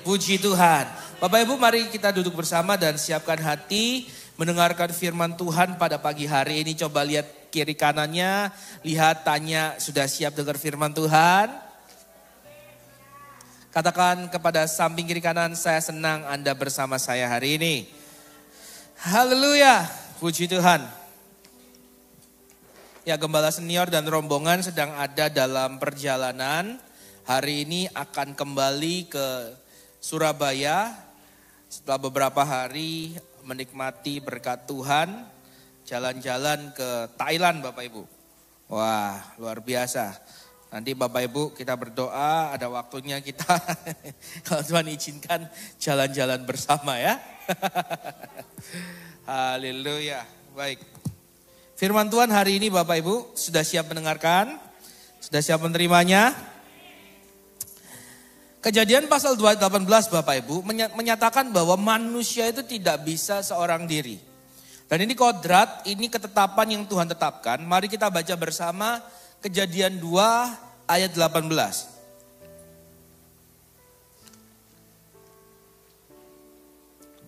Puji Tuhan. Bapak Ibu, mari kita duduk bersama dan siapkan hati mendengarkan firman Tuhan pada pagi hari ini. Coba lihat kiri kanannya, lihat, tanya, sudah siap dengar firman Tuhan? Katakan kepada samping kiri kanan, saya senang Anda bersama saya hari ini. Haleluya, puji Tuhan. Ya, gembala senior dan rombongan sedang ada dalam perjalanan. Hari ini akan kembali ke Surabaya setelah beberapa hari menikmati berkat Tuhan, jalan-jalan ke Thailand Bapak Ibu. Wah, luar biasa. Nanti Bapak Ibu kita berdoa, ada waktunya kita kalau Tuhan izinkan jalan-jalan bersama ya. Haleluya. Baik. Firman Tuhan hari ini Bapak Ibu sudah siap mendengarkan? Sudah siap menerimanya? Kejadian pasal 2:18 Bapak Ibu menyatakan bahwa manusia itu tidak bisa seorang diri. Dan ini kodrat, ini ketetapan yang Tuhan tetapkan. Mari kita baca bersama Kejadian 2 ayat 18.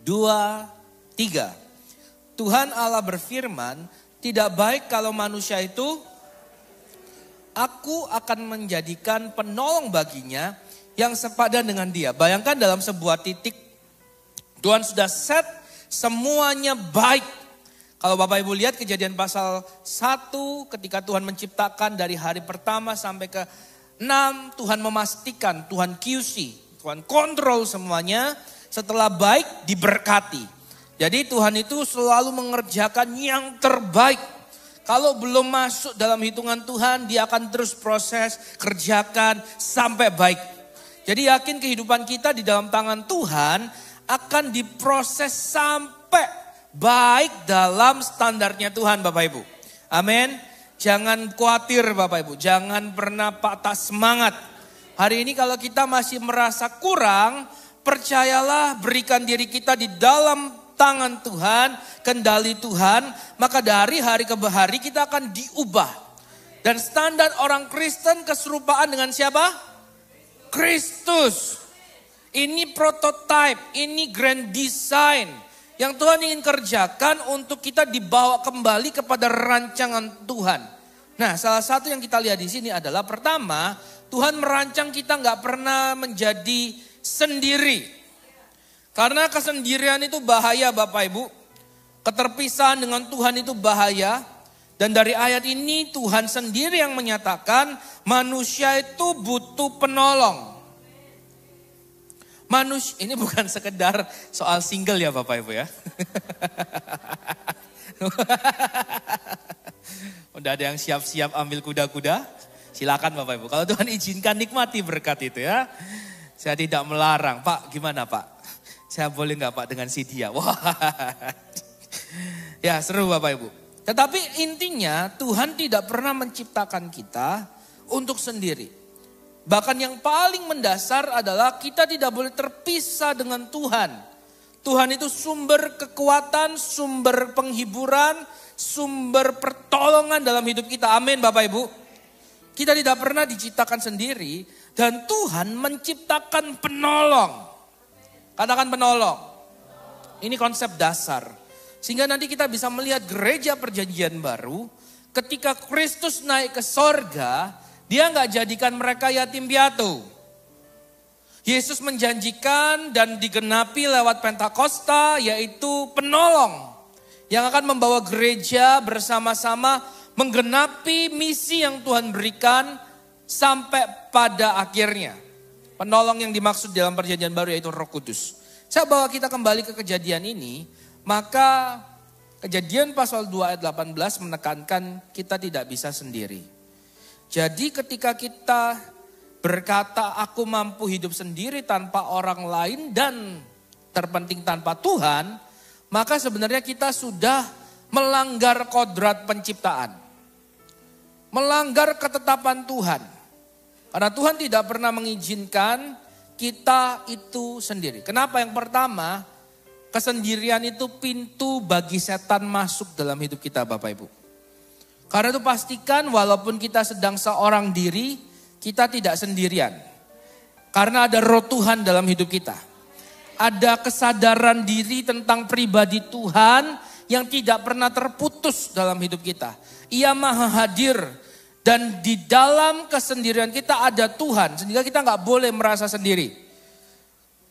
Dua, tiga. Tuhan Allah berfirman, tidak baik kalau manusia itu, aku akan menjadikan penolong baginya yang sepadan dengan dia. Bayangkan dalam sebuah titik, Tuhan sudah set semuanya baik. Kalau Bapak Ibu lihat Kejadian pasal 1, ketika Tuhan menciptakan dari hari pertama sampai ke 6, Tuhan memastikan, Tuhan QC, Tuhan kontrol semuanya. Setelah baik diberkati. Jadi Tuhan itu selalu mengerjakan yang terbaik. Kalau belum masuk dalam hitungan Tuhan, dia akan terus proses, kerjakan sampai baik. Jadi yakin kehidupan kita di dalam tangan Tuhan akan diproses sampai baik dalam standarnya Tuhan Bapak Ibu. Amin. Jangan khawatir Bapak Ibu, jangan pernah patah semangat. Hari ini kalau kita masih merasa kurang, percayalah berikan diri kita di dalam tangan Tuhan, kendali Tuhan, maka dari hari ke hari kita akan diubah. Dan standar orang Kristen keserupaan dengan siapa? Kristus. Ini prototype, ini grand design yang Tuhan ingin kerjakan untuk kita dibawa kembali kepada rancangan Tuhan. Nah, salah satu yang kita lihat di sini adalah pertama, Tuhan merancang kita nggak pernah menjadi sendiri. Karena kesendirian itu bahaya Bapak Ibu. Keterpisahan dengan Tuhan itu bahaya. Dan dari ayat ini Tuhan sendiri yang menyatakan manusia itu butuh penolong. Manusia, ini bukan sekedar soal single ya Bapak Ibu ya. Udah ada yang siap-siap ambil kuda-kuda? Silakan Bapak Ibu. Kalau Tuhan izinkan nikmati berkat itu ya. Saya tidak melarang. Pak gimana Pak? Saya boleh nggak Pak dengan si dia? Wah. Ya seru Bapak Ibu. Tetapi intinya Tuhan tidak pernah menciptakan kita untuk sendiri. Bahkan yang paling mendasar adalah kita tidak boleh terpisah dengan Tuhan. Tuhan itu sumber kekuatan, sumber penghiburan, sumber pertolongan dalam hidup kita. Amin Bapak Ibu. Kita tidak pernah diciptakan sendiri dan Tuhan menciptakan penolong. Katakan penolong. Ini konsep dasar. Sehingga nanti kita bisa melihat gereja perjanjian baru. Ketika Kristus naik ke sorga, dia gak jadikan mereka yatim piatu. Yesus menjanjikan dan digenapi lewat Pentakosta, yaitu penolong. Yang akan membawa gereja bersama-sama menggenapi misi yang Tuhan berikan sampai pada akhirnya. Penolong yang dimaksud dalam perjanjian baru yaitu Roh Kudus. Saya bawa kita kembali ke kejadian ini. Maka Kejadian pasal 2 ayat 18 menekankan kita tidak bisa sendiri. Jadi ketika kita berkata aku mampu hidup sendiri tanpa orang lain dan terpenting tanpa Tuhan. Maka sebenarnya kita sudah melanggar kodrat penciptaan. Melanggar ketetapan Tuhan. Karena Tuhan tidak pernah mengizinkan kita itu sendiri. Kenapa? Yang pertama, kesendirian itu pintu bagi setan masuk dalam hidup kita Bapak Ibu. Karena itu pastikan walaupun kita sedang seorang diri, kita tidak sendirian. Karena ada roh Tuhan dalam hidup kita. Ada kesadaran diri tentang pribadi Tuhan yang tidak pernah terputus dalam hidup kita. Ia maha hadir dan di dalam kesendirian kita ada Tuhan. Sehingga kita gak boleh merasa sendiri.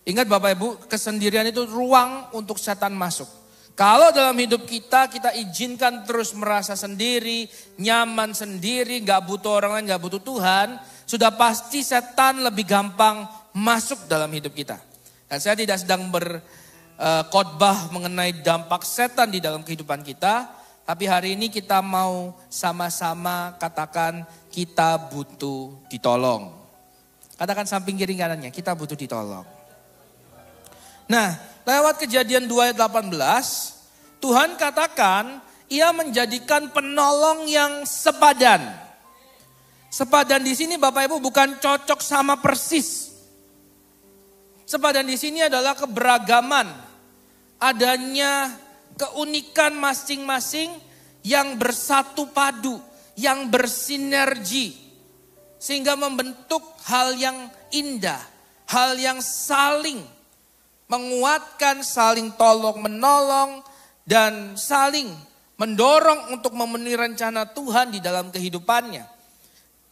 Ingat Bapak Ibu, kesendirian itu ruang untuk setan masuk. Kalau dalam hidup kita izinkan terus merasa sendiri, nyaman sendiri, gak butuh orang lain, gak butuh Tuhan, sudah pasti setan lebih gampang masuk dalam hidup kita. Dan saya tidak sedang berkhotbah mengenai dampak setan di dalam kehidupan kita, tapi hari ini kita mau sama-sama katakan kita butuh ditolong. Katakan samping kiri kanannya, kita butuh ditolong. Nah, lewat Kejadian 2 ayat 18, Tuhan katakan ia menjadikan penolong yang sepadan. Sepadan di sini Bapak Ibu bukan cocok sama persis. Sepadan di sini adalah keberagaman. Adanya keunikan masing-masing yang bersatu padu, yang bersinergi. Sehingga membentuk hal yang indah, hal yang saling menguatkan, saling tolong menolong, dan saling mendorong untuk memenuhi rencana Tuhan di dalam kehidupannya.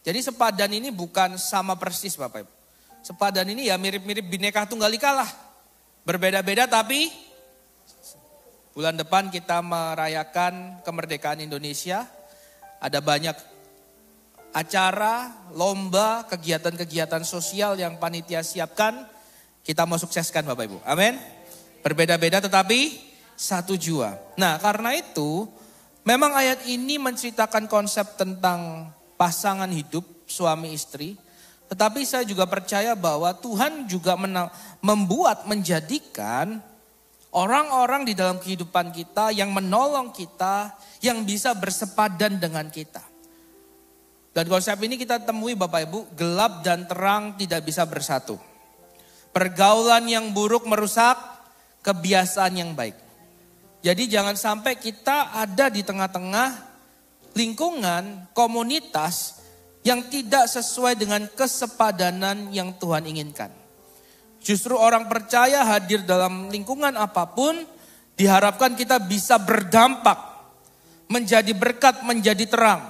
Jadi sepadan ini bukan sama persis Bapak Ibu. Sepadan ini ya mirip-mirip Bhinneka Tunggal Ika lah. Berbeda-beda tapi bulan depan kita merayakan kemerdekaan Indonesia. Ada banyak acara, lomba, kegiatan-kegiatan sosial yang panitia siapkan. Kita mau sukseskan Bapak Ibu. Amin. Berbeda-beda tetapi satu jua. Nah karena itu memang ayat ini menceritakan konsep tentang pasangan hidup suami istri. Tetapi saya juga percaya bahwa Tuhan juga menjadikan orang-orang di dalam kehidupan kita yang menolong kita, yang bisa bersepadan dengan kita. Dan konsep ini kita temui Bapak Ibu, gelap dan terang tidak bisa bersatu. Pergaulan yang buruk merusak kebiasaan yang baik. Jadi jangan sampai kita ada di tengah-tengah lingkungan, komunitas yang tidak sesuai dengan kesepadanan yang Tuhan inginkan. Justru orang percaya hadir dalam lingkungan apapun, diharapkan kita bisa berdampak, menjadi berkat, menjadi terang.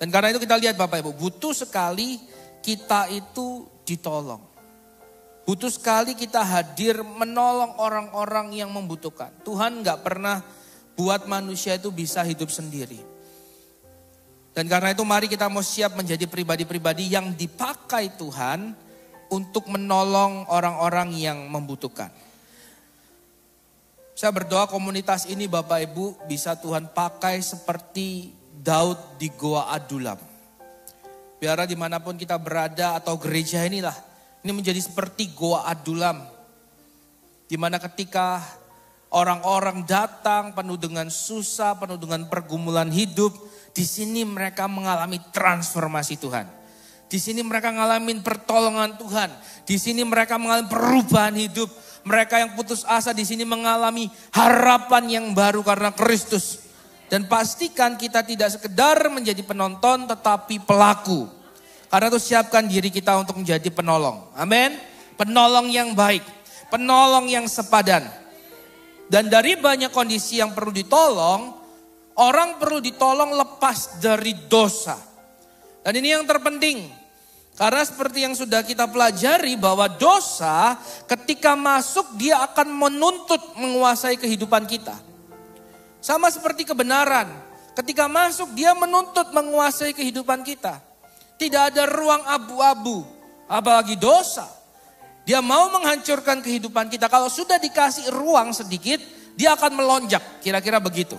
Dan karena itu kita lihat Bapak Ibu, butuh sekali kita itu ditolong. Butuh sekali kita hadir menolong orang-orang yang membutuhkan. Tuhan gak pernah buat manusia itu bisa hidup sendiri. Dan karena itu mari kita mau siap menjadi pribadi-pribadi yang dipakai Tuhan untuk menolong orang-orang yang membutuhkan. Saya berdoa komunitas ini Bapak Ibu bisa Tuhan pakai seperti Daud di Goa Adulam. Biarlah dimanapun kita berada atau gereja inilah. Ini menjadi seperti Goa Adulam. Di mana ketika orang-orang datang penuh dengan susah, penuh dengan pergumulan hidup. Di sini mereka mengalami transformasi Tuhan. Di sini mereka mengalami pertolongan Tuhan. Di sini mereka mengalami perubahan hidup. Mereka yang putus asa di sini mengalami harapan yang baru karena Kristus. Dan pastikan kita tidak sekedar menjadi penonton tetapi pelaku. Karena itu siapkan diri kita untuk menjadi penolong. Amin. Penolong yang baik. Penolong yang sepadan. Dan dari banyak kondisi yang perlu ditolong, orang perlu ditolong lepas dari dosa. Dan ini yang terpenting. Karena seperti yang sudah kita pelajari bahwa dosa ketika masuk dia akan menuntut menguasai kehidupan kita. Sama seperti kebenaran. Ketika masuk dia menuntut menguasai kehidupan kita. Tidak ada ruang abu-abu, apalagi dosa. Dia mau menghancurkan kehidupan kita. Kalau sudah dikasih ruang sedikit, dia akan melonjak, kira-kira begitu.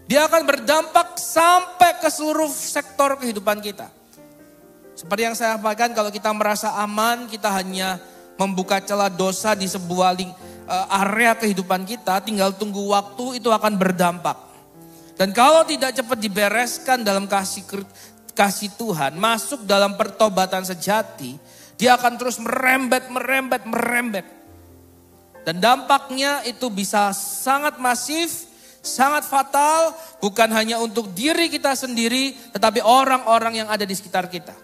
Dia akan berdampak sampai ke seluruh sektor kehidupan kita. Seperti yang saya sampaikan, kalau kita merasa aman, kita hanya membuka celah dosa di sebuah area kehidupan kita, tinggal tunggu waktu itu akan berdampak. Dan kalau tidak cepat dibereskan dalam kasih Tuhan, masuk dalam pertobatan sejati, dia akan terus merembet. Dan dampaknya itu bisa sangat masif, sangat fatal, bukan hanya untuk diri kita sendiri, tetapi orang-orang yang ada di sekitar kita.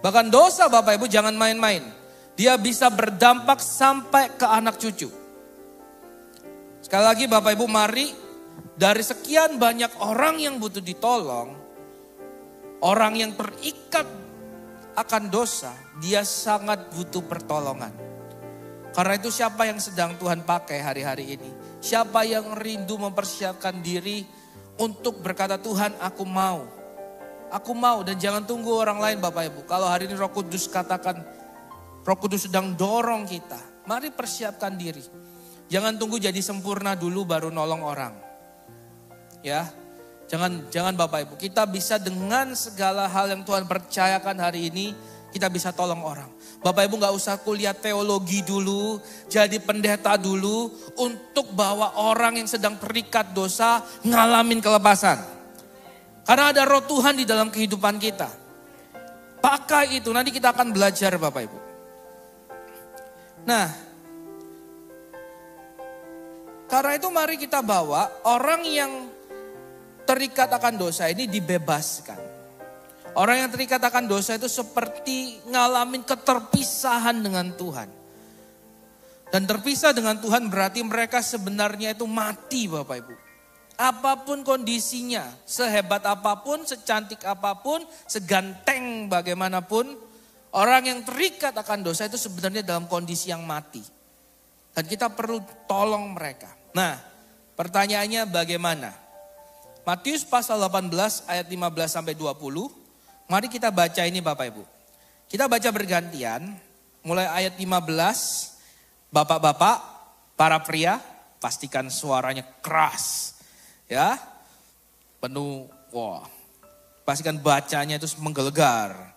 Bahkan dosa Bapak Ibu jangan main-main. Dia bisa berdampak sampai ke anak cucu. Sekali lagi Bapak Ibu, mari dari sekian banyak orang yang butuh ditolong, orang yang terikat akan dosa, dia sangat butuh pertolongan. Karena itu siapa yang sedang Tuhan pakai hari-hari ini? Siapa yang rindu mempersiapkan diri untuk berkata, Tuhan aku mau. Aku mau, dan jangan tunggu orang lain Bapak Ibu. Kalau hari ini Roh Kudus katakan, Roh Kudus sedang dorong kita. Mari persiapkan diri. Jangan tunggu jadi sempurna dulu baru nolong orang. Ya, jangan Bapak Ibu. Kita bisa dengan segala hal yang Tuhan percayakan hari ini, kita bisa tolong orang. Bapak Ibu gak usah kuliah teologi dulu, jadi pendeta dulu untuk bawa orang yang sedang terikat dosa ngalamin kelepasan. Karena ada roh Tuhan di dalam kehidupan kita. Pakai itu, nanti kita akan belajar Bapak Ibu. Nah, karena itu mari kita bawa orang yang terikat akan dosa ini dibebaskan. Orang yang terikat akan dosa itu seperti ngalamin keterpisahan dengan Tuhan. Dan terpisah dengan Tuhan berarti mereka sebenarnya itu mati Bapak Ibu. Apapun kondisinya, sehebat apapun, secantik apapun, seganteng bagaimanapun, orang yang terikat akan dosa itu sebenarnya dalam kondisi yang mati. Dan kita perlu tolong mereka. Nah, pertanyaannya bagaimana? Matius pasal 18 ayat 15 sampai 20. Mari kita baca ini Bapak Ibu. Kita baca bergantian, mulai ayat 15. Bapak-bapak, para pria, pastikan suaranya keras. Ya, penuh, wah, pastikan bacanya itu menggelegar.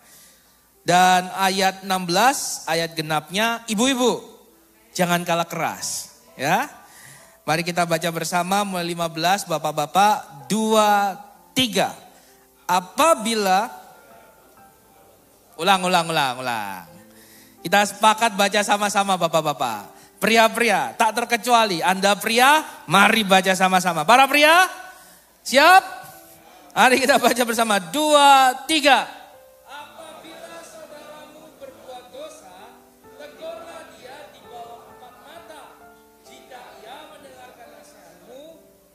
Dan ayat 16, ayat genapnya, ibu-ibu, jangan kalah keras. Ya, mari kita baca bersama mulai 15, bapak-bapak, 2, 3. Apabila, ulang. Kita sepakat baca sama-sama bapak-bapak. Pria-pria, tak terkecuali. Anda pria, mari baca sama-sama. Para pria, siap? Mari kita baca bersama. 2, 3. Apabila saudaramu berbuat dosa, tegurlah dia di bawah 4 mata. Jika ia mendengarkan nasihatmu,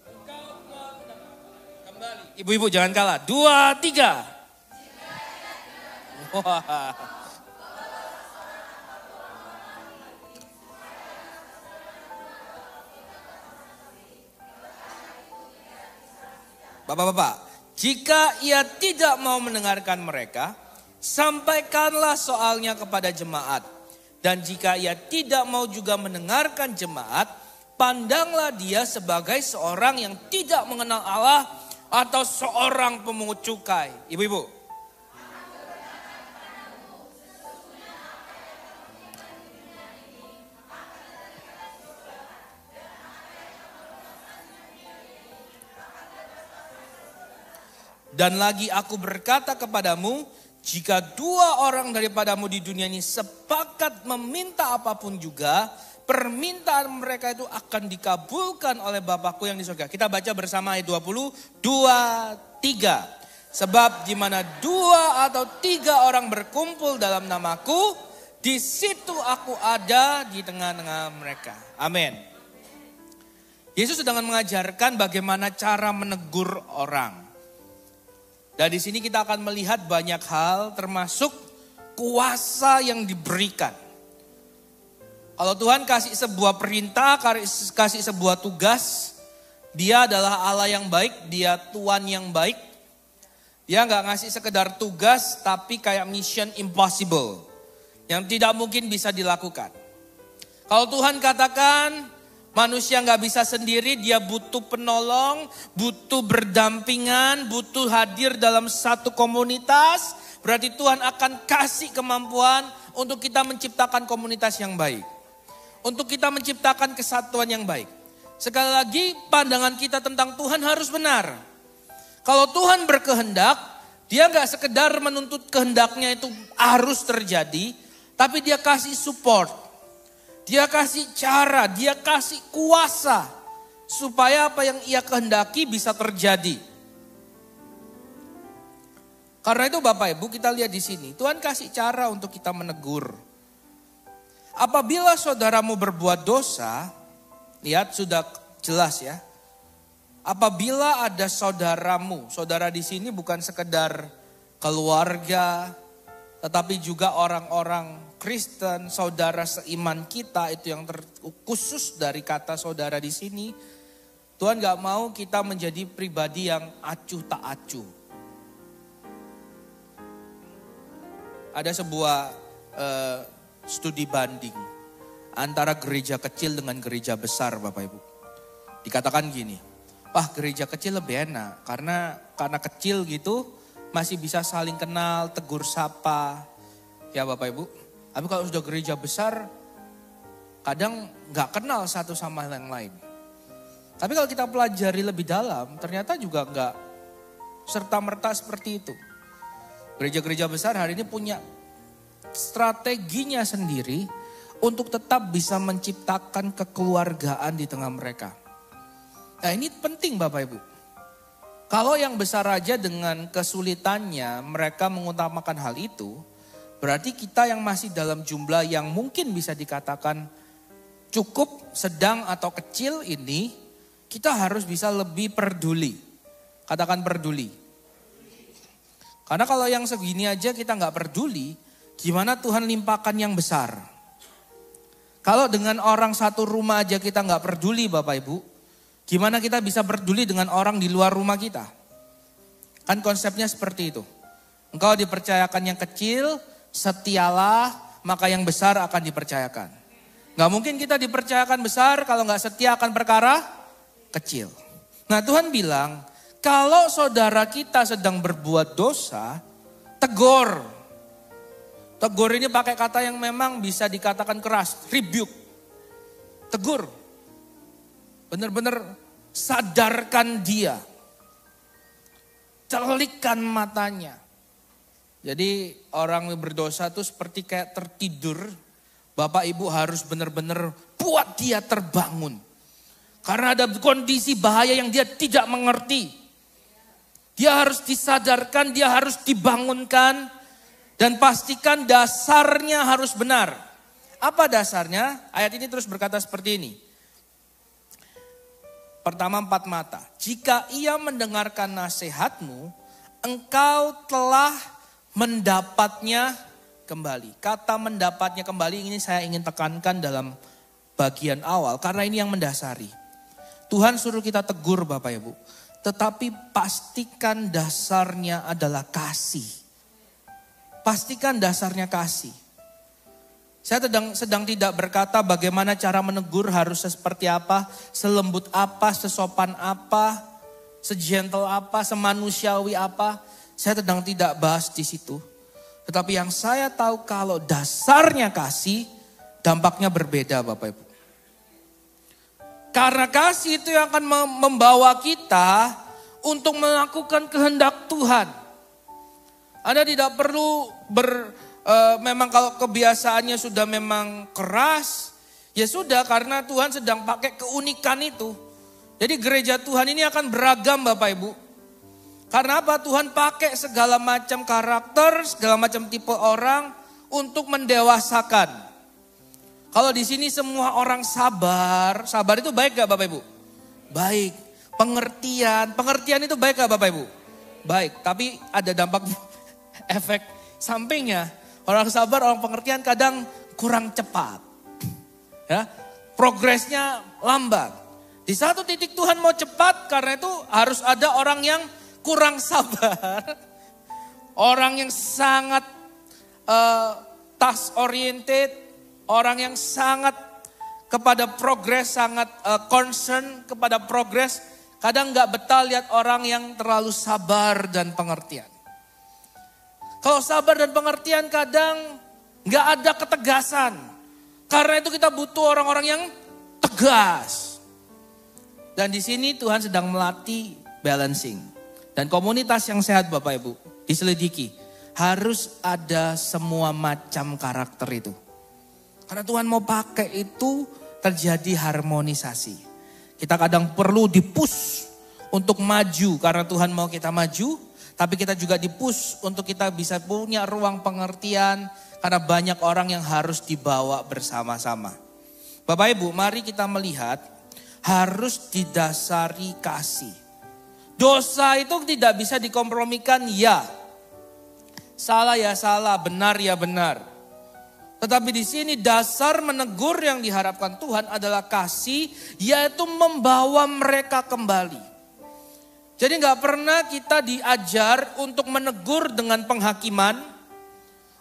engkau telah mendengarkan. Kembali. Ibu-ibu jangan kalah. 2, 3. Wah. Bapak-bapak, jika ia tidak mau mendengarkan mereka, sampaikanlah soalnya kepada jemaat. Dan jika ia tidak mau juga mendengarkan jemaat, pandanglah dia sebagai seorang yang tidak mengenal Allah atau seorang pemungut cukai. Ibu-ibu. Dan lagi aku berkata kepadamu, jika 2 orang daripadamu di dunia ini sepakat meminta apapun juga, permintaan mereka itu akan dikabulkan oleh Bapakku yang di surga. Kita baca bersama ayat 20, 2, 3. Sebab di mana 2 atau 3 orang berkumpul dalam namaku, di situ aku ada di tengah-tengah mereka. Amin. Yesus sedang mengajarkan bagaimana cara menegur orang. Dan di sini kita akan melihat banyak hal termasuk kuasa yang diberikan. Kalau Tuhan kasih sebuah perintah, kasih sebuah tugas, dia adalah Allah yang baik, dia Tuhan yang baik. Dia gak ngasih sekedar tugas tapi kayak mission impossible. Yang tidak mungkin bisa dilakukan. Kalau Tuhan katakan manusia gak bisa sendiri, dia butuh penolong, butuh berdampingan, butuh hadir dalam satu komunitas. Berarti Tuhan akan kasih kemampuan untuk kita menciptakan komunitas yang baik. Untuk kita menciptakan kesatuan yang baik. Sekali lagi pandangan kita tentang Tuhan harus benar. Kalau Tuhan berkehendak, dia gak sekedar menuntut kehendaknya itu harus terjadi, tapi dia kasih support. Dia kasih cara, dia kasih kuasa supaya apa yang ia kehendaki bisa terjadi. Karena itu Bapak Ibu kita lihat di sini, Tuhan kasih cara untuk kita menegur. Apabila saudaramu berbuat dosa, lihat sudah jelas ya. Apabila ada saudaramu, saudara di sini bukan sekedar keluarga, tetapi juga orang-orang Kristen, saudara seiman kita, itu yang khusus dari kata saudara di sini. Tuhan gak mau kita menjadi pribadi yang acuh tak acuh. Ada sebuah studi banding antara gereja kecil dengan gereja besar Bapak Ibu. Dikatakan gini, wah gereja kecil lebih enak karena kecil gitu masih bisa saling kenal, tegur sapa. Ya Bapak Ibu, tapi kalau sudah gereja besar kadang gak kenal satu sama yang lain. Tapi kalau kita pelajari lebih dalam, ternyata juga enggak serta-merta seperti itu. Gereja-gereja besar hari ini punya strateginya sendiri untuk tetap bisa menciptakan kekeluargaan di tengah mereka. Nah ini penting Bapak Ibu. Kalau yang besar aja dengan kesulitannya mereka mengutamakan hal itu, berarti kita yang masih dalam jumlah yang mungkin bisa dikatakan cukup, sedang atau kecil ini, kita harus bisa lebih peduli. Katakan peduli. Karena kalau yang segini aja kita nggak peduli, gimana Tuhan limpahkan yang besar? Kalau dengan orang satu rumah aja kita nggak peduli Bapak Ibu, gimana kita bisa peduli dengan orang di luar rumah kita? Kan konsepnya seperti itu. Engkau dipercayakan yang kecil, setialah, maka yang besar akan dipercayakan. Nggak mungkin kita dipercayakan besar kalau nggak setia akan perkara kecil. Nah Tuhan bilang, kalau saudara kita sedang berbuat dosa, tegur. Tegur ini pakai kata yang memang bisa dikatakan keras, rebuke. Tegur. Benar-benar sadarkan dia. Celikkan matanya. Jadi orang yang berdosa itu seperti kayak tertidur. Bapak Ibu harus benar-benar buat dia terbangun. Karena ada kondisi bahaya yang dia tidak mengerti. Dia harus disadarkan, dia harus dibangunkan. Dan pastikan dasarnya harus benar. Apa dasarnya? Ayat ini terus berkata seperti ini. Pertama 4 mata. Jika ia mendengarkan nasihatmu, engkau telah mendapatnya kembali. Kata mendapatnya kembali ini saya ingin tekankan dalam bagian awal. Karena ini yang mendasari. Tuhan suruh kita tegur Bapak Ibu. Tetapi pastikan dasarnya adalah kasih. Pastikan dasarnya kasih. Saya sedang tidak berkata bagaimana cara menegur harus seperti apa. Selembut apa, sesopan apa, segentle apa, semanusiawi apa. Saya sedang tidak bahas di situ. Tetapi yang saya tahu kalau dasarnya kasih, dampaknya berbeda Bapak Ibu. Karena kasih itu yang akan membawa kita untuk melakukan kehendak Tuhan. Anda tidak perlu memang kalau kebiasaannya sudah memang keras, ya sudah karena Tuhan sedang pakai keunikan itu. Jadi gereja Tuhan ini akan beragam Bapak Ibu. Karena apa? Tuhan pakai segala macam karakter, segala macam tipe orang untuk mendewasakan. Kalau di sini semua orang sabar, sabar itu baik gak Bapak Ibu? Baik. Pengertian itu baik gak Bapak Ibu? Baik, tapi ada dampak efek sampingnya. Orang sabar, orang pengertian kadang kurang cepat. Ya, progresnya lambat. Di satu titik Tuhan mau cepat, karena itu harus ada orang yang kurang sabar. Orang yang sangat task oriented. Orang yang sangat kepada progres, sangat concern kepada progres. Kadang gak betah lihat orang yang terlalu sabar dan pengertian. Kalau sabar dan pengertian kadang gak ada ketegasan. Karena itu kita butuh orang-orang yang tegas. Dan di sini Tuhan sedang melatih balancing. Dan komunitas yang sehat Bapak Ibu, diselidiki. Harus ada semua macam karakter itu. Karena Tuhan mau pakai itu terjadi harmonisasi. Kita kadang perlu dipush untuk maju karena Tuhan mau kita maju. Tapi kita juga di-push untuk kita bisa punya ruang pengertian karena banyak orang yang harus dibawa bersama-sama. Bapak Ibu, mari kita melihat harus didasari kasih. Dosa itu tidak bisa dikompromikan, ya. Salah ya salah, benar ya benar. Tetapi di sini dasar menegur yang diharapkan Tuhan adalah kasih, yaitu membawa mereka kembali. Jadi gak pernah kita diajar untuk menegur dengan penghakiman,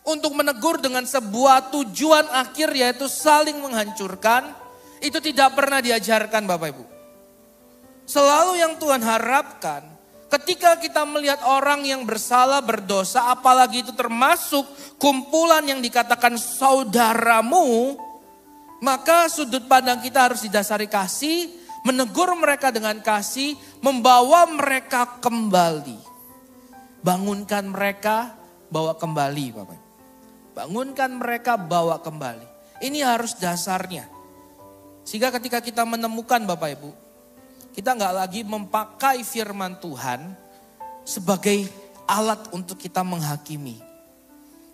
untuk menegur dengan sebuah tujuan akhir yaitu saling menghancurkan. Itu tidak pernah diajarkan Bapak Ibu. Selalu yang Tuhan harapkan, ketika kita melihat orang yang bersalah, berdosa, apalagi itu termasuk kumpulan yang dikatakan saudaramu, maka sudut pandang kita harus didasari kasih, menegur mereka dengan kasih, membawa mereka kembali. Bangunkan mereka, bawa kembali Bapak. Bangunkan mereka, bawa kembali. Ini harus dasarnya. Sehingga ketika kita menemukan Bapak Ibu, kita nggak lagi memakai firman Tuhan sebagai alat untuk kita menghakimi.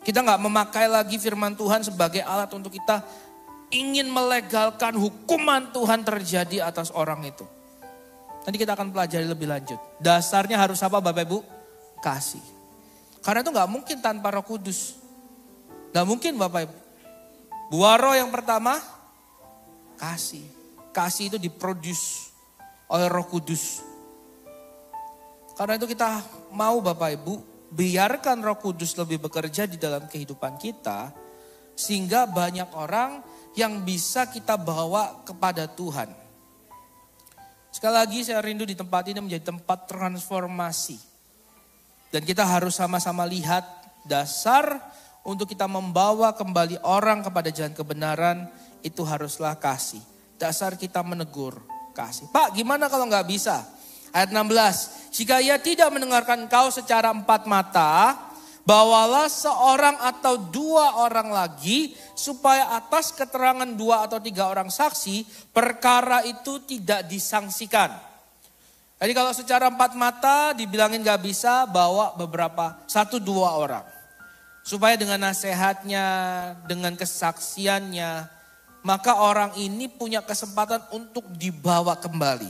Kita nggak memakai lagi firman Tuhan sebagai alat untuk kita ingin melegalkan hukuman Tuhan terjadi atas orang itu. Nanti kita akan pelajari lebih lanjut. Dasarnya harus apa Bapak Ibu? Kasih. Karena itu gak mungkin tanpa Roh Kudus. Gak mungkin Bapak Ibu. Buah roh yang pertama, kasih. Kasih itu diproduce oleh Roh Kudus. Karena itu kita mau Bapak Ibu, biarkan Roh Kudus lebih bekerja di dalam kehidupan kita. Sehingga banyak orang yang bisa kita bawa kepada Tuhan. Sekali lagi saya rindu di tempat ini menjadi tempat transformasi. Dan kita harus sama-sama lihat dasar untuk kita membawa kembali orang kepada jalan kebenaran itu haruslah kasih. Dasar kita menegur kasih. Pak gimana kalau nggak bisa? Ayat 16. Jika ia tidak mendengarkan engkau secara empat mata, bawalah seorang atau dua orang lagi supaya atas keterangan dua atau tiga orang saksi perkara itu tidak disangsikan. Jadi kalau secara empat mata dibilangin gak bisa, bawa beberapa, satu dua orang. Supaya dengan nasihatnya, dengan kesaksiannya, maka orang ini punya kesempatan untuk dibawa kembali.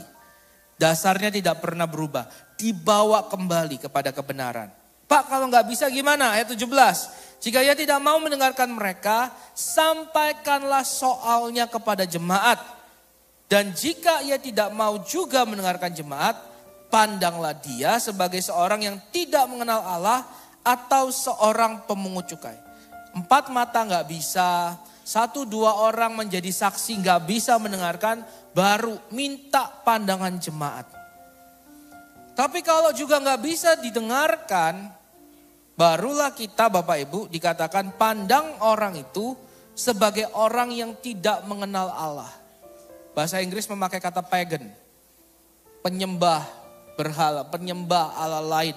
Dasarnya tidak pernah berubah, dibawa kembali kepada kebenaran. Pak kalau nggak bisa gimana? Ayat 17. Jika ia tidak mau mendengarkan mereka, sampaikanlah soalnya kepada jemaat. Dan jika ia tidak mau juga mendengarkan jemaat, pandanglah dia sebagai seorang yang tidak mengenal Allah atau seorang pemungut cukai. Empat mata nggak bisa, satu dua orang menjadi saksi nggak bisa mendengarkan, baru minta pandangan jemaat. Tapi kalau juga nggak bisa didengarkan, barulah kita Bapak Ibu dikatakan pandang orang itu sebagai orang yang tidak mengenal Allah. Bahasa Inggris memakai kata pagan, penyembah berhala, penyembah Allah lain.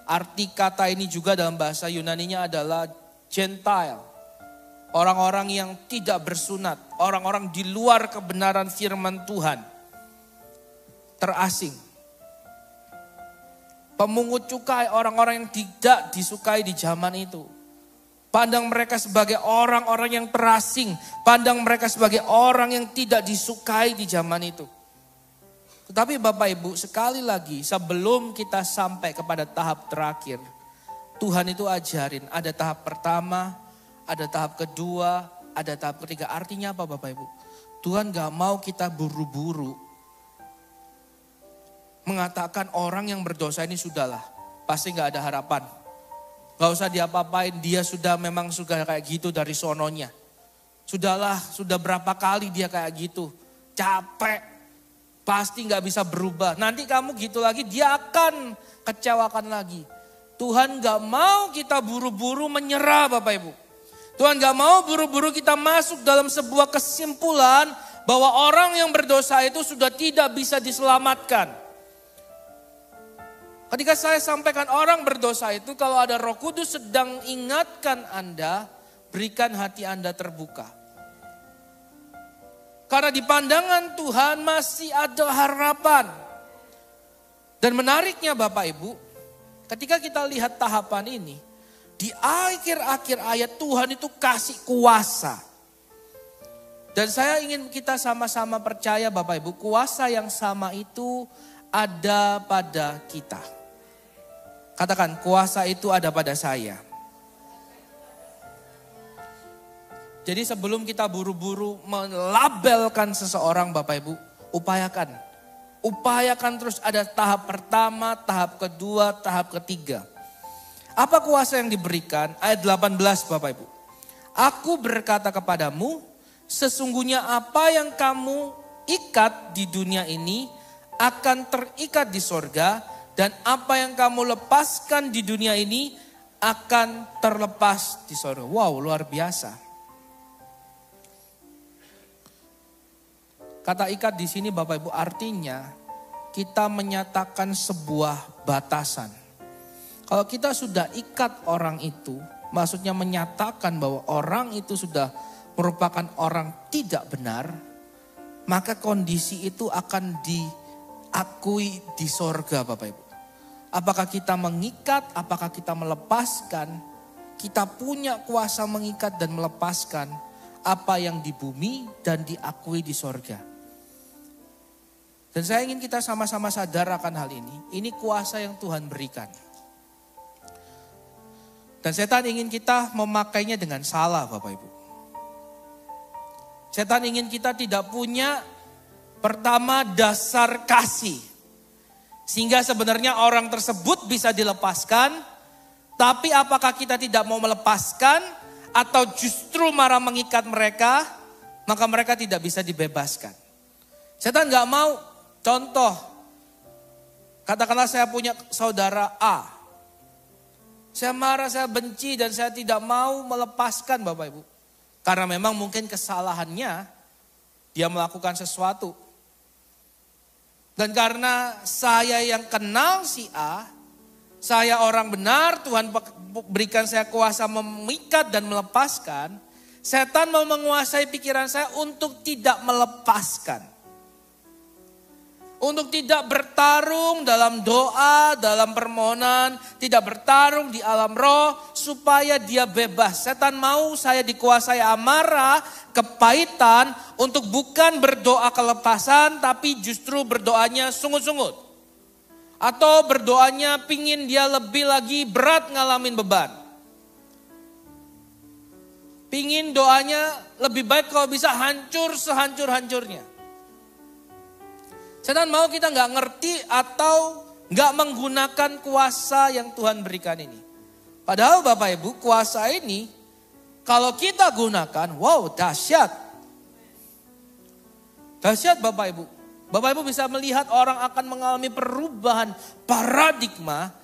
Arti kata ini juga dalam bahasa Yunaninya adalah Gentile. Orang-orang yang tidak bersunat, orang-orang di luar kebenaran firman Tuhan. Terasing. Pemungut cukai, orang-orang yang tidak disukai di zaman itu. Pandang mereka sebagai orang-orang yang terasing. Pandang mereka sebagai orang yang tidak disukai di zaman itu. Tetapi Bapak Ibu sekali lagi sebelum kita sampai kepada tahap terakhir. Tuhan itu ajarin ada tahap pertama, ada tahap kedua, ada tahap ketiga. Artinya apa Bapak Ibu? Tuhan gak mau kita buru-buru mengatakan orang yang berdosa ini sudahlah, pasti gak ada harapan. Gak usah diapa-apain, dia sudah memang sudah kayak gitu dari sononya. Sudahlah, sudah berapa kali dia kayak gitu. Capek, pasti gak bisa berubah. Nanti kamu gitu lagi, dia akan kecewakan lagi. Tuhan gak mau kita buru-buru menyerah Bapak Ibu. Tuhan gak mau buru-buru kita masuk dalam sebuah kesimpulan bahwa orang yang berdosa itu sudah tidak bisa diselamatkan. Ketika saya sampaikan orang berdosa itu, kalau ada Roh Kudus sedang ingatkan Anda, berikan hati Anda terbuka. Karena di pandangan Tuhan masih ada harapan. Dan menariknya Bapak Ibu, ketika kita lihat tahapan ini, di akhir-akhir ayat Tuhan itu kasih kuasa. Dan saya ingin kita sama-sama percaya Bapak Ibu, kuasa yang sama itu ada pada kita. Katakan, kuasa itu ada pada saya. Jadi sebelum kita buru-buru melabelkan seseorang Bapak Ibu, upayakan. Upayakan terus ada tahap pertama, tahap kedua, tahap ketiga. Apa kuasa yang diberikan? Ayat 18 Bapak Ibu. Aku berkata kepadamu, sesungguhnya apa yang kamu ikat di dunia ini akan terikat di sorga. Dan apa yang kamu lepaskan di dunia ini akan terlepas di sorga. Wow, luar biasa. Kata ikat di sini Bapak Ibu artinya kita menyatakan sebuah batasan. Kalau kita sudah ikat orang itu, maksudnya menyatakan bahwa orang itu sudah merupakan orang tidak benar, maka kondisi itu akan diakui di sorga Bapak Ibu. Apakah kita mengikat, apakah kita melepaskan, kita punya kuasa mengikat dan melepaskan apa yang di bumi dan diakui di sorga. Dan saya ingin kita sama-sama sadar akan hal ini. Ini kuasa yang Tuhan berikan. Dan setan ingin kita memakainya dengan salah Bapak Ibu. Setan ingin kita tidak punya pertama dasar kasih. Sehingga sebenarnya orang tersebut bisa dilepaskan. Tapi apakah kita tidak mau melepaskan atau justru marah mengikat mereka, maka mereka tidak bisa dibebaskan. Setan gak mau. Contoh, katakanlah saya punya saudara A. Saya marah, saya benci dan saya tidak mau melepaskan Bapak Ibu. Karena memang mungkin kesalahannya dia melakukan sesuatu. Dan karena saya yang kenal si A, saya orang benar, Tuhan berikan saya kuasa memikat dan melepaskan. Setan mau menguasai pikiran saya untuk tidak melepaskan. Untuk tidak bertarung dalam doa, dalam permohonan, tidak bertarung di alam roh supaya dia bebas. Setan mau saya dikuasai amarah, kepahitan untuk bukan berdoa kelepasan tapi justru berdoanya sungut-sungut. Atau berdoanya pingin dia lebih lagi berat ngalamin beban. Pingin doanya lebih baik kalau bisa hancur sehancur-hancurnya. Setan mau kita gak ngerti atau gak menggunakan kuasa yang Tuhan berikan ini. Padahal Bapak Ibu kuasa ini kalau kita gunakan, wow dahsyat. Dahsyat Bapak Ibu. Bapak Ibu bisa melihat orang akan mengalami perubahan paradigma,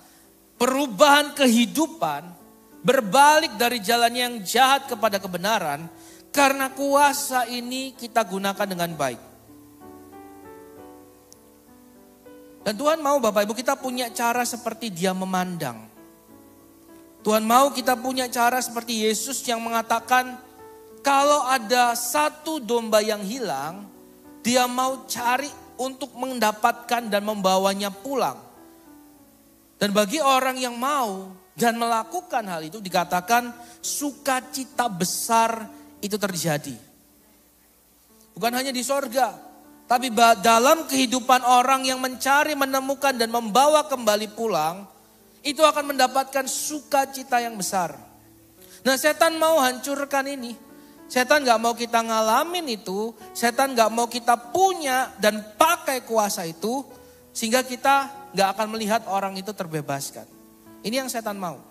perubahan kehidupan, berbalik dari jalan yang jahat kepada kebenaran. Karena kuasa ini kita gunakan dengan baik. Dan Tuhan mau Bapak Ibu kita punya cara seperti dia memandang. Tuhan mau kita punya cara seperti Yesus yang mengatakan kalau ada satu domba yang hilang, dia mau cari untuk mendapatkan dan membawanya pulang. Dan bagi orang yang mau dan melakukan hal itu dikatakan sukacita besar itu terjadi. Bukan hanya di sorga. Tapi dalam kehidupan orang yang mencari, menemukan dan membawa kembali pulang, itu akan mendapatkan sukacita yang besar. Nah setan mau hancurkan ini. Setan gak mau kita ngalamin itu, setan gak mau kita punya dan pakai kuasa itu, sehingga kita gak akan melihat orang itu terbebaskan. Ini yang setan mau.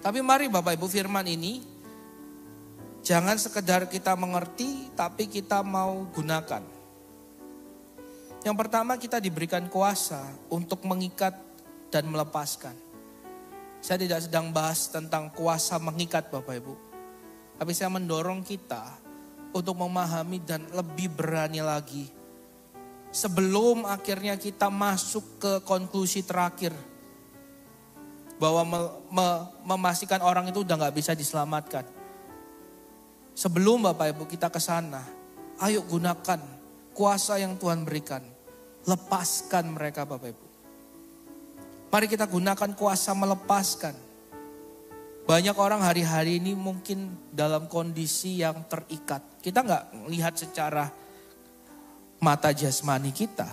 Tapi mari Bapak Ibu firman ini, jangan sekedar kita mengerti, tapi kita mau gunakan. Yang pertama kita diberikan kuasa untuk mengikat dan melepaskan. Saya tidak sedang bahas tentang kuasa mengikat Bapak Ibu. Tapi saya mendorong kita untuk memahami dan lebih berani lagi. Sebelum akhirnya kita masuk ke konklusi terakhir. Bahwa memastikan orang itu udah gak bisa diselamatkan. Sebelum Bapak Ibu kita ke sana, ayo gunakan kuasa yang Tuhan berikan. Lepaskan mereka Bapak Ibu. Mari kita gunakan kuasa melepaskan. Banyak orang hari-hari ini mungkin dalam kondisi yang terikat. Kita nggak lihat secara mata jasmani kita.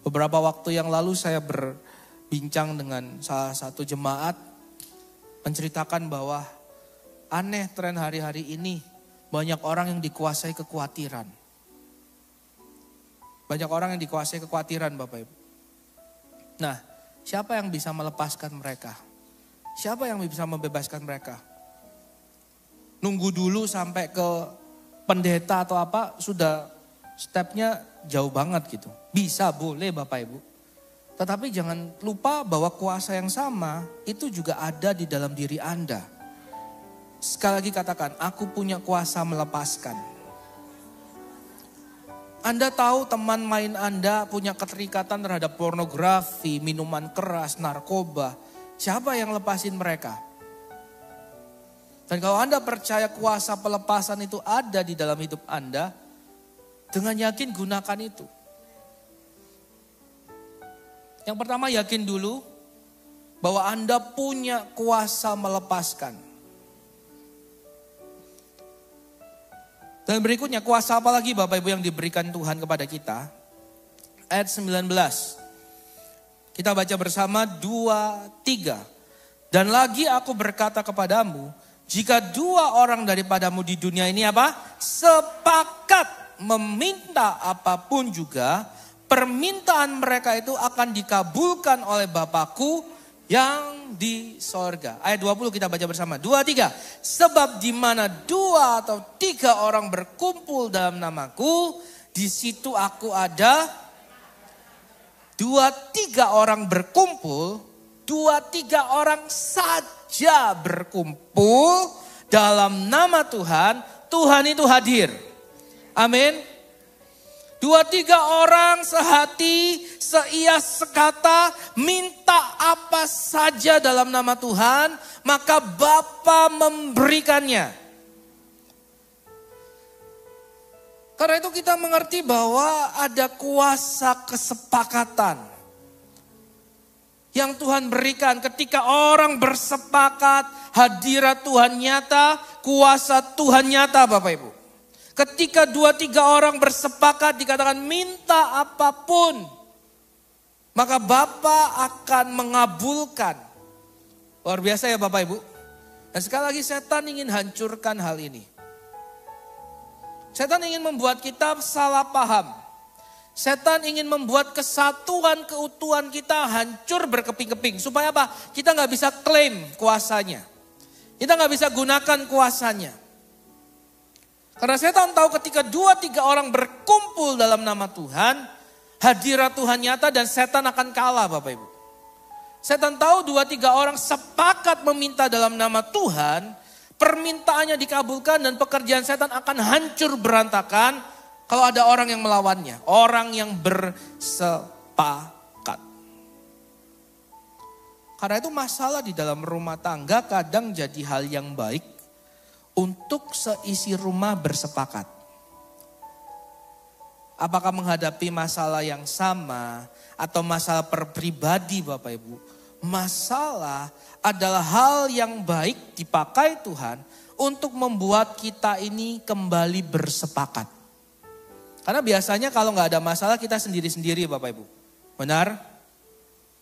Beberapa waktu yang lalu saya berbincang dengan salah satu jemaat. Menceritakan bahwa aneh tren hari-hari ini. Banyak orang yang dikuasai kekhawatiran. Banyak orang yang dikuasai kekhawatiran Bapak Ibu. Nah, siapa yang bisa melepaskan mereka? Siapa yang bisa membebaskan mereka? Nunggu dulu sampai ke pendeta atau apa, sudah stepnya jauh banget gitu. Bisa, boleh Bapak Ibu. Tetapi jangan lupa bahwa kuasa yang sama itu juga ada di dalam diri Anda. Sekali lagi katakan, aku punya kuasa melepaskan. Anda tahu teman main Anda punya keterikatan terhadap pornografi, minuman keras, narkoba. Siapa yang lepasin mereka? Dan kalau Anda percaya kuasa pelepasan itu ada di dalam hidup Anda, dengan yakin gunakan itu. Yang pertama yakin dulu bahwa Anda punya kuasa melepaskan. Dan berikutnya kuasa apa lagi Bapak Ibu yang diberikan Tuhan kepada kita? Ayat 19. Kita baca bersama 2-3. Dan lagi aku berkata kepadamu, jika 2 orang daripadamu di dunia ini apa? Sepakat meminta apapun juga, permintaan mereka itu akan dikabulkan oleh Bapakku yang di sorga. Ayat 20 kita baca bersama. 2-3. Sebab di mana 2 atau 3 orang berkumpul dalam namaku, di situ aku ada. 2-3 orang berkumpul, 2-3 orang saja berkumpul dalam nama Tuhan, Tuhan itu hadir. Amin. 2-3 orang sehati, seia sekata, minta apa saja dalam nama Tuhan, maka Bapa memberikannya. Karena itu kita mengerti bahwa ada kuasa kesepakatan yang Tuhan berikan ketika orang bersepakat, hadirat Tuhan nyata, kuasa Tuhan nyata Bapak Ibu. Ketika 2-3 orang bersepakat dikatakan minta apapun, maka Bapa akan mengabulkan. Luar biasa ya Bapak Ibu. Dan sekali lagi setan ingin hancurkan hal ini. Setan ingin membuat kita salah paham. Setan ingin membuat kesatuan, keutuhan kita hancur berkeping-keping. Supaya apa? Kita gak bisa klaim kuasanya. Kita gak bisa gunakan kuasanya. Karena setan tahu ketika 2-3 orang berkumpul dalam nama Tuhan, hadirat Tuhan nyata dan setan akan kalah Bapak Ibu. Setan tahu 2-3 orang sepakat meminta dalam nama Tuhan, permintaannya dikabulkan dan pekerjaan setan akan hancur berantakan kalau ada orang yang melawannya. Orang yang bersepakat. Karena itu masalah di dalam rumah tangga kadang jadi hal yang baik untuk seisi rumah bersepakat. Apakah menghadapi masalah yang sama atau masalah pribadi Bapak Ibu? Masalah adalah hal yang baik dipakai Tuhan untuk membuat kita ini kembali bersepakat. Karena biasanya kalau nggak ada masalah kita sendiri-sendiri Bapak Ibu. Benar?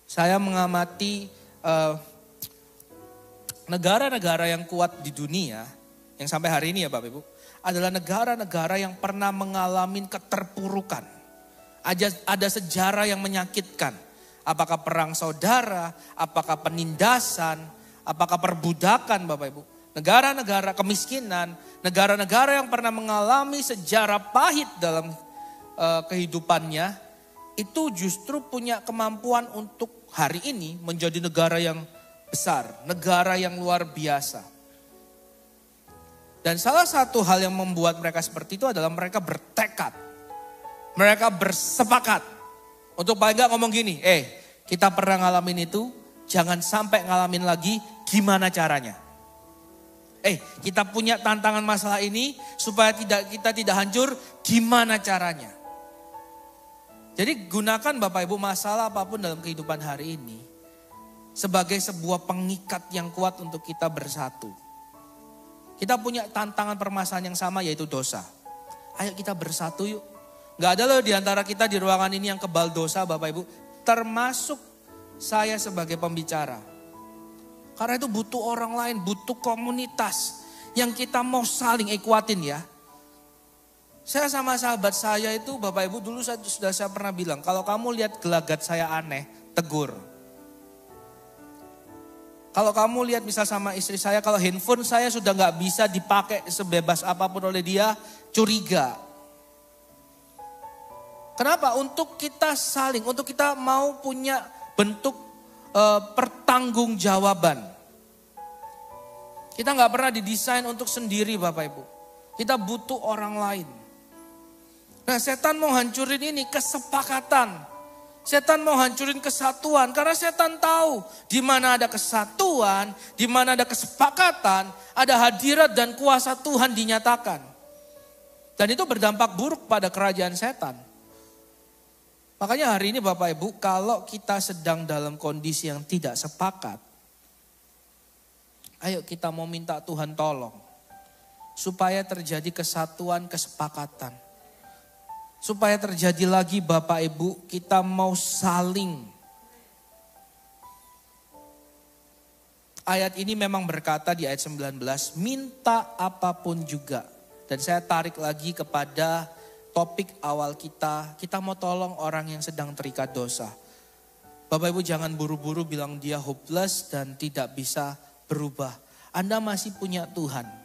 Saya mengamati negara-negara yang kuat di dunia, yang sampai hari ini ya Bapak Ibu, adalah negara-negara yang pernah mengalami keterpurukan. Ada sejarah yang menyakitkan. Apakah perang saudara, apakah penindasan, apakah perbudakan Bapak Ibu. Negara-negara kemiskinan, negara-negara yang pernah mengalami sejarah pahit dalam kehidupannya, itu justru punya kemampuan untuk hari ini menjadi negara yang besar, negara yang luar biasa. Dan salah satu hal yang membuat mereka seperti itu adalah mereka bertekad. Mereka bersepakat. Untuk paling gak ngomong gini, kita pernah ngalamin itu, jangan sampai ngalamin lagi, gimana caranya? Kita punya tantangan masalah ini, supaya kita tidak hancur, gimana caranya? Jadi gunakan Bapak Ibu masalah apapun dalam kehidupan hari ini sebagai sebuah pengikat yang kuat untuk kita bersatu. Kita punya tantangan permasalahan yang sama yaitu dosa. Ayo kita bersatu yuk. Gak ada loh di antara kita di ruangan ini yang kebal dosa Bapak Ibu. Termasuk saya sebagai pembicara. Karena itu butuh orang lain, butuh komunitas yang kita mau saling ekuatin ya. Saya sama sahabat saya itu Bapak Ibu dulu sudah saya pernah bilang, kalau kamu lihat gelagat saya aneh, tegur. Kalau kamu lihat misal sama istri saya, kalau handphone saya sudah gak bisa dipakai sebebas apapun oleh dia, curiga. Kenapa? Untuk kita saling, untuk kita mau punya bentuk pertanggungjawaban. Kita gak pernah didesain untuk sendiri Bapak Ibu. Kita butuh orang lain. Nah setan mau hancurin ini kesepakatan. Setan mau hancurin kesatuan karena setan tahu di mana ada kesatuan, di mana ada kesepakatan, ada hadirat dan kuasa Tuhan dinyatakan. Dan itu berdampak buruk pada kerajaan setan. Makanya hari ini Bapak Ibu, kalau kita sedang dalam kondisi yang tidak sepakat, ayo kita mau minta Tuhan tolong supaya terjadi kesatuan, kesepakatan. Supaya terjadi lagi Bapak Ibu, kita mau saling. Ayat ini memang berkata di ayat 19, minta apapun juga. Dan saya tarik lagi kepada topik awal kita mau tolong orang yang sedang terikat dosa. Bapak Ibu jangan buru-buru bilang dia hopeless dan tidak bisa berubah. Anda masih punya Tuhan.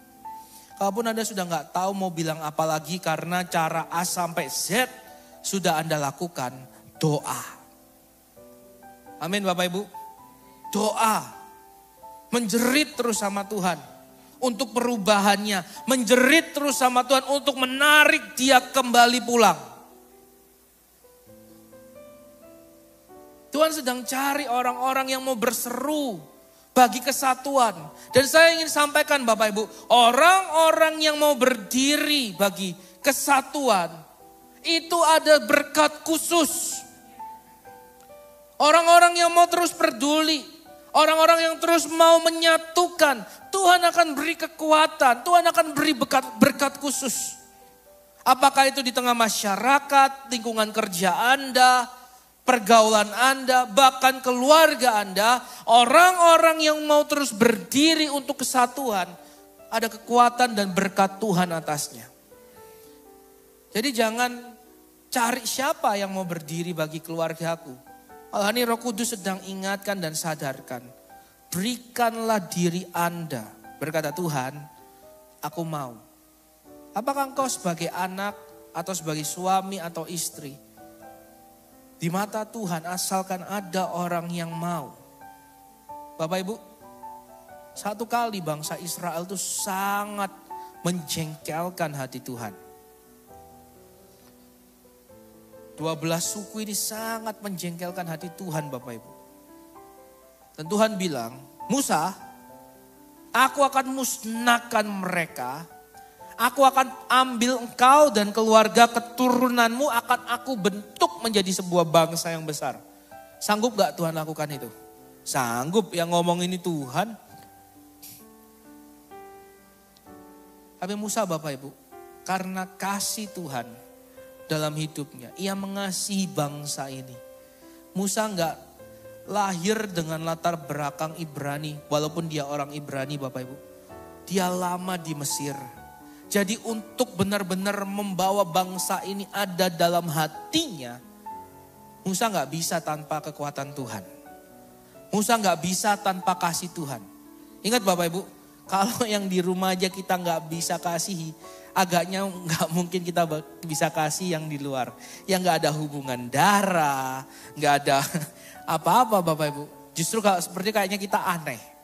Kalaupun Anda sudah gak tahu mau bilang apa lagi karena cara A sampai Z sudah Anda lakukan, doa. Amin Bapak Ibu. Doa. Menjerit terus sama Tuhan untuk perubahannya. Menjerit terus sama Tuhan untuk menarik dia kembali pulang. Tuhan sedang cari orang-orang yang mau berseru bagi kesatuan. Dan saya ingin sampaikan Bapak Ibu, orang-orang yang mau berdiri bagi kesatuan, itu ada berkat khusus. Orang-orang yang mau terus peduli, orang-orang yang terus mau menyatukan, Tuhan akan beri kekuatan, Tuhan akan beri berkat khusus. Apakah itu di tengah masyarakat, lingkungan kerja Anda, pergaulan Anda, bahkan keluarga Anda, orang-orang yang mau terus berdiri untuk kesatuan, ada kekuatan dan berkat Tuhan atasnya. Jadi jangan cari siapa yang mau berdiri bagi keluargaku. Kalau ini Roh Kudus sedang ingatkan dan sadarkan, berikanlah diri Anda, berkata Tuhan, aku mau. Apakah engkau sebagai anak atau sebagai suami atau istri, di mata Tuhan asalkan ada orang yang mau. Bapak Ibu, satu kali bangsa Israel itu sangat menjengkelkan hati Tuhan. 12 suku ini sangat menjengkelkan hati Tuhan Bapak Ibu. Dan Tuhan bilang, Musa, aku akan musnahkan mereka. Aku akan ambil engkau dan keluarga keturunanmu akan aku bentuk menjadi sebuah bangsa yang besar. Sanggup gak Tuhan lakukan itu? Sanggup, yang ngomong ini Tuhan. Tapi Musa Bapak Ibu, karena kasih Tuhan dalam hidupnya, ia mengasihi bangsa ini. Musa gak lahir dengan latar belakang Ibrani, walaupun dia orang Ibrani Bapak Ibu. Dia lama di Mesir. Jadi untuk benar-benar membawa bangsa ini ada dalam hatinya, Musa gak bisa tanpa kekuatan Tuhan. Musa gak bisa tanpa kasih Tuhan. Ingat Bapak Ibu, kalau yang di rumah aja kita gak bisa kasihi, agaknya gak mungkin kita bisa kasih yang di luar. Yang gak ada hubungan darah, gak ada apa-apa Bapak Ibu. Justru seperti kayaknya kita aneh.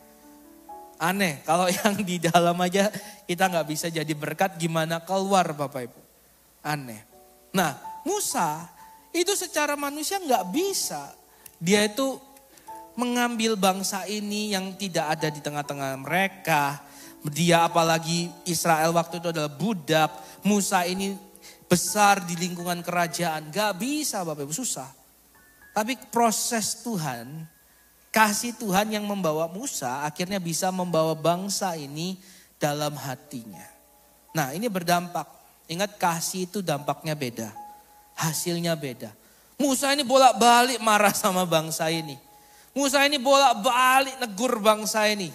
Aneh, kalau yang di dalam aja kita gak bisa jadi berkat, gimana keluar Bapak Ibu. Aneh. Nah Musa itu secara manusia gak bisa. Dia itu mengambil bangsa ini yang tidak ada di tengah-tengah mereka. Dia apalagi Israel waktu itu adalah budak. Musa ini besar di lingkungan kerajaan. Gak bisa Bapak Ibu, susah. Tapi proses Tuhan, kasih Tuhan yang membawa Musa akhirnya bisa membawa bangsa ini dalam hatinya. Nah ini berdampak. Ingat kasih itu dampaknya beda. Hasilnya beda. Musa ini bolak-balik marah sama bangsa ini. Musa ini bolak-balik negur bangsa ini.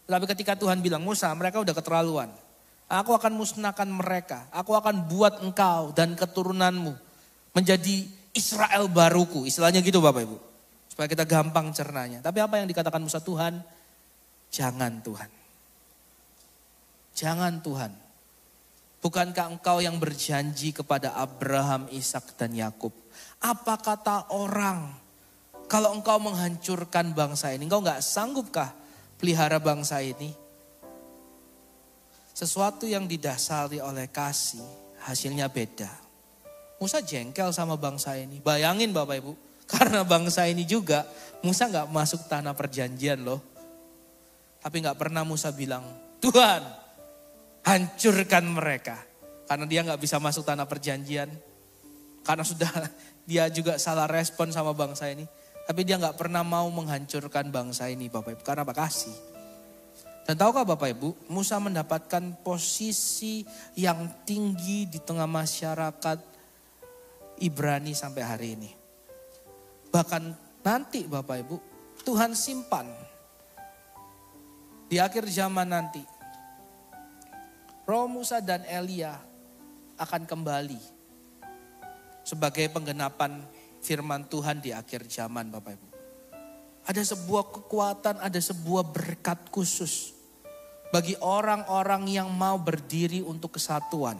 Tapi ketika Tuhan bilang, Musa mereka udah keterlaluan. Aku akan musnahkan mereka. Aku akan buat engkau dan keturunanmu menjadi Israel baruku. Istilahnya gitu Bapak Ibu. Supaya kita gampang cernanya. Tapi apa yang dikatakan Musa, Tuhan? Jangan Tuhan. Jangan Tuhan. Bukankah engkau yang berjanji kepada Abraham, Ishak dan Yakub? Apa kata orang kalau engkau menghancurkan bangsa ini? Engkau gak sanggupkah pelihara bangsa ini? Sesuatu yang didasari oleh kasih, hasilnya beda. Musa jengkel sama bangsa ini. Bayangin Bapak Ibu, karena bangsa ini juga, Musa gak masuk tanah perjanjian loh. Tapi gak pernah Musa bilang, Tuhan hancurkan mereka. Karena dia gak bisa masuk tanah perjanjian. Karena sudah dia juga salah respon sama bangsa ini. Tapi dia gak pernah mau menghancurkan bangsa ini Bapak Ibu. Karena apa? Kasih. Dan tahukah Bapak Ibu, Musa mendapatkan posisi yang tinggi di tengah masyarakat Ibrani sampai hari ini. Bahkan nanti Bapak Ibu, Tuhan simpan. Di akhir zaman nanti, Roh Musa dan Elia akan kembali sebagai penggenapan firman Tuhan di akhir zaman Bapak Ibu. Ada sebuah kekuatan, ada sebuah berkat khusus bagi orang-orang yang mau berdiri untuk kesatuan.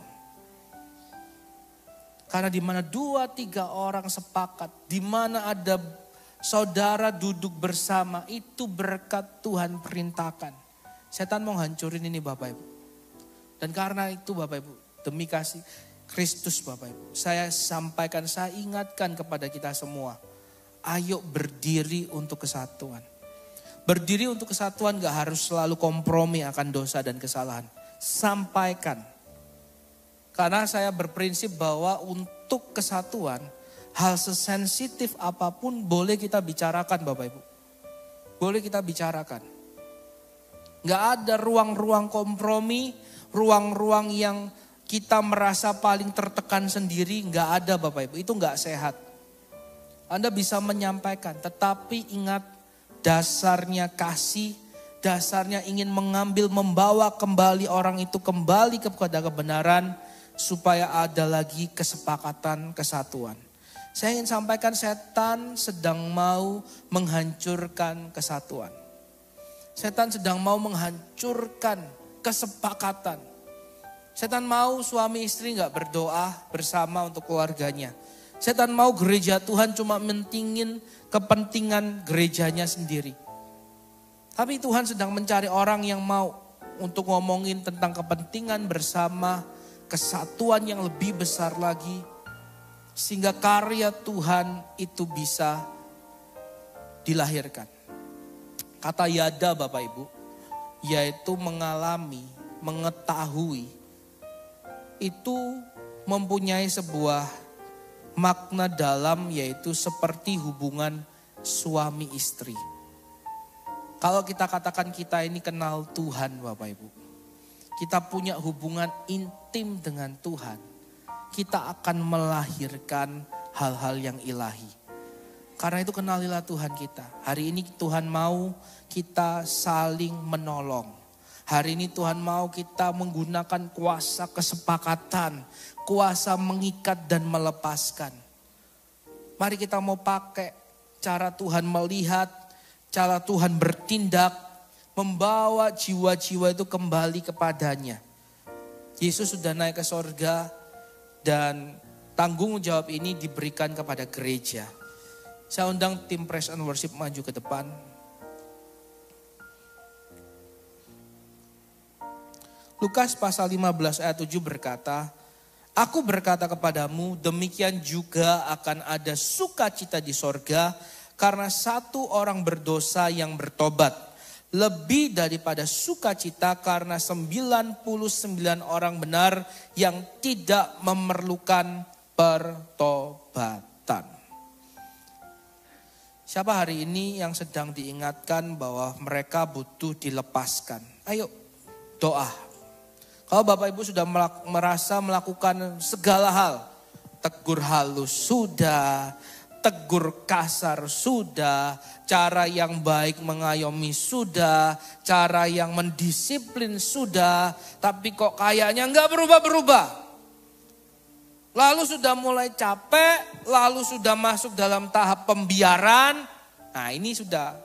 Karena di mana 2-3 orang sepakat, di mana ada saudara duduk bersama, itu berkat Tuhan perintahkan. Setan mau hancurin ini Bapak Ibu. Dan karena itu Bapak Ibu, demi kasih Kristus Bapak Ibu, saya sampaikan, saya ingatkan kepada kita semua, ayo berdiri untuk kesatuan. Berdiri untuk kesatuan gak harus selalu kompromi akan dosa dan kesalahan. Sampaikan. Karena saya berprinsip bahwa untuk kesatuan, hal sesensitif apapun boleh kita bicarakan Bapak Ibu. Boleh kita bicarakan. Gak ada ruang-ruang kompromi, ruang-ruang yang kita merasa paling tertekan sendiri. Gak ada Bapak Ibu, itu gak sehat. Anda bisa menyampaikan, tetapi ingat, dasarnya kasih, dasarnya ingin mengambil, membawa kembali orang itu kembali kepada kebenaran supaya ada lagi kesepakatan, kesatuan. Saya ingin sampaikan, setan sedang mau menghancurkan kesatuan. Setan sedang mau menghancurkan kesepakatan. Setan mau suami istri gak berdoa bersama untuk keluarganya. Setan mau gereja Tuhan cuma mentingin kepentingan gerejanya sendiri. Tapi Tuhan sedang mencari orang yang mau untuk ngomongin tentang kepentingan bersama, kesatuan yang lebih besar lagi. Sehingga karya Tuhan itu bisa dilahirkan. Kata yada Bapak Ibu, yaitu mengalami, mengetahui. Itu mempunyai sebuah makna dalam, yaitu seperti hubungan suami istri. Kalau kita katakan kita ini kenal Tuhan Bapak Ibu. Kita punya hubungan intim dengan Tuhan. Kita akan melahirkan hal-hal yang ilahi. Karena itu kenalilah Tuhan kita. Hari ini Tuhan mau kita saling menolong. Hari ini Tuhan mau kita menggunakan kuasa kesepakatan. Kuasa mengikat dan melepaskan. Mari kita mau pakai cara Tuhan melihat, cara Tuhan bertindak, membawa jiwa-jiwa itu kembali kepadanya. Yesus sudah naik ke sorga dan tanggung jawab ini diberikan kepada gereja. Saya undang tim Praise and Worship maju ke depan. Lukas pasal 15 ayat 7 berkata, Aku berkata kepadamu, demikian juga akan ada sukacita di sorga karena satu orang berdosa yang bertobat. lebih daripada sukacita karena 99 orang benar yang tidak memerlukan pertobatan. Siapa hari ini yang sedang diingatkan bahwa mereka butuh dilepaskan? Ayo doa. Kalau Bapak Ibu sudah merasa melakukan segala hal, tegur halus sudah, tegur kasar sudah, cara yang baik mengayomi sudah, cara yang mendisiplin sudah, tapi kok kayaknya enggak berubah-berubah. Lalu sudah mulai capek, lalu sudah masuk dalam tahap pembiaran. Nah ini sudah,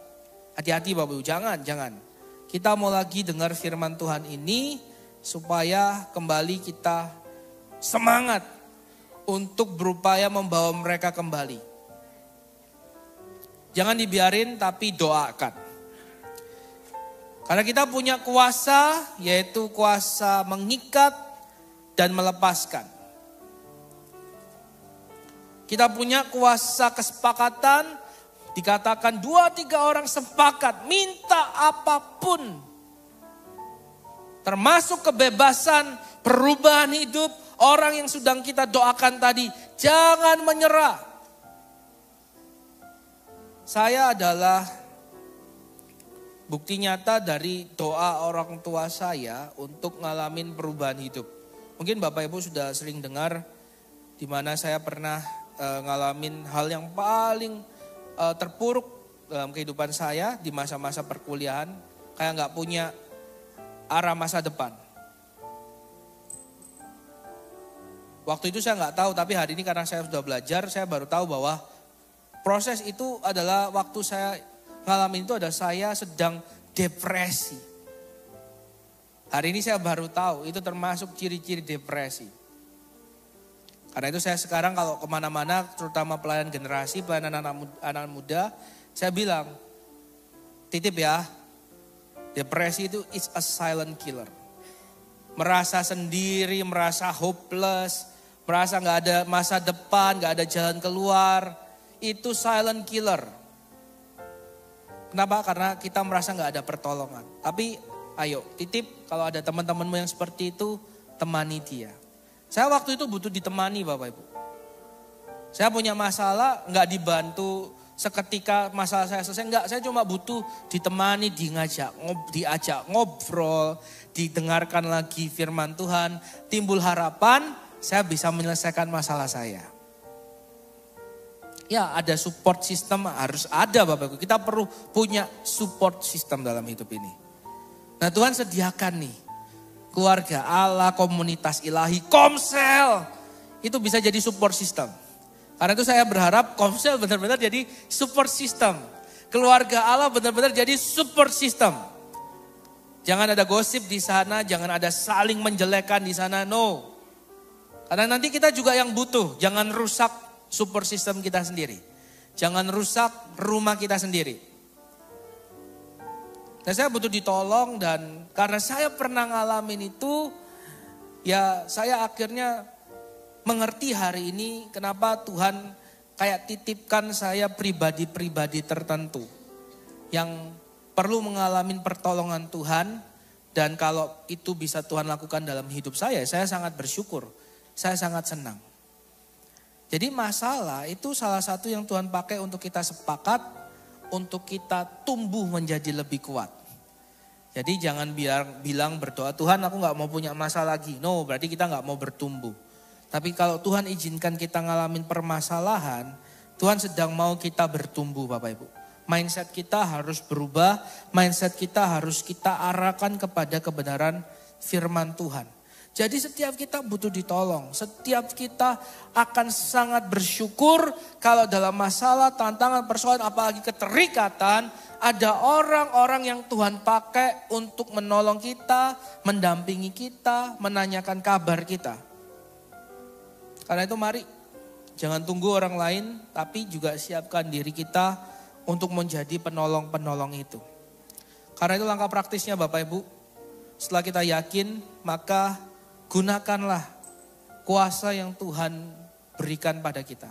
hati-hati Bapak Ibu, jangan. Kita mau lagi dengar firman Tuhan ini supaya kembali kita semangat untuk berupaya membawa mereka kembali. Jangan dibiarin tapi doakan. Karena kita punya kuasa, yaitu kuasa mengikat dan melepaskan. Kita punya kuasa kesepakatan, dikatakan 2-3 orang sepakat, minta apapun. Termasuk kebebasan, perubahan hidup, orang yang sedang kita doakan tadi, jangan menyerah. Saya adalah bukti nyata dari doa orang tua saya untuk ngalamin perubahan hidup. Mungkin Bapak Ibu sudah sering dengar di mana saya pernah ngalamin hal yang paling terpuruk dalam kehidupan saya di masa-masa perkuliahan. Kayak gak punya arah masa depan. Waktu itu saya gak tahu, tapi hari ini karena saya sudah belajar, saya baru tahu bahwa proses itu adalah waktu saya ngalamin itu adalah saya sedang depresi. Hari ini saya baru tahu itu termasuk ciri-ciri depresi. Karena itu saya sekarang kalau kemana-mana, terutama pelayanan generasi, pelayanan anak muda, saya bilang, titip ya, depresi itu is a silent killer. Merasa sendiri, merasa hopeless, merasa gak ada masa depan, gak ada jalan keluar, itu silent killer. Kenapa? Karena kita merasa gak ada pertolongan. Tapi ayo titip kalau ada teman-temanmu yang seperti itu, temani dia. Saya waktu itu butuh ditemani Bapak Ibu. Saya punya masalah gak dibantu seketika masalah saya selesai. Enggak, saya cuma butuh ditemani, diajak ngobrol, didengarkan lagi firman Tuhan. Timbul harapan, saya bisa menyelesaikan masalah saya. Ya ada support system, harus ada Bapak Ibu. Kita perlu punya support system dalam hidup ini. Nah Tuhan sediakan nih. Keluarga Allah, komunitas ilahi, Komsel. Itu bisa jadi support system. Karena itu saya berharap Komsel benar-benar jadi support system. Keluarga Allah benar-benar jadi support system. Jangan ada gosip di sana, jangan ada saling menjelekan di sana, no. Karena nanti kita juga yang butuh, jangan rusak support system kita sendiri. Jangan rusak rumah kita sendiri. Dan saya butuh ditolong dan karena saya pernah ngalamin itu, ya saya akhirnya mengerti hari ini kenapa Tuhan kayak titipkan saya pribadi-pribadi tertentu. Yang perlu mengalami pertolongan Tuhan dan kalau itu bisa Tuhan lakukan dalam hidup saya sangat bersyukur, saya sangat senang. Jadi masalah itu salah satu yang Tuhan pakai untuk kita sepakat, untuk kita tumbuh menjadi lebih kuat. Jadi jangan bilang berdoa, Tuhan aku gak mau punya masalah lagi. No, berarti kita gak mau bertumbuh. Tapi kalau Tuhan izinkan kita ngalamin permasalahan, Tuhan sedang mau kita bertumbuh Bapak Ibu. Mindset kita harus berubah, mindset kita harus kita arahkan kepada kebenaran firman Tuhan. Jadi setiap kita butuh ditolong, setiap kita akan sangat bersyukur kalau dalam masalah, tantangan, persoalan, apalagi keterikatan, ada orang-orang yang Tuhan pakai untuk menolong kita, mendampingi kita, menanyakan kabar kita. Karena itu mari, jangan tunggu orang lain, tapi juga siapkan diri kita untuk menjadi penolong-penolong itu. Karena itu langkah praktisnya Bapak Ibu, setelah kita yakin, maka gunakanlah kuasa yang Tuhan berikan pada kita.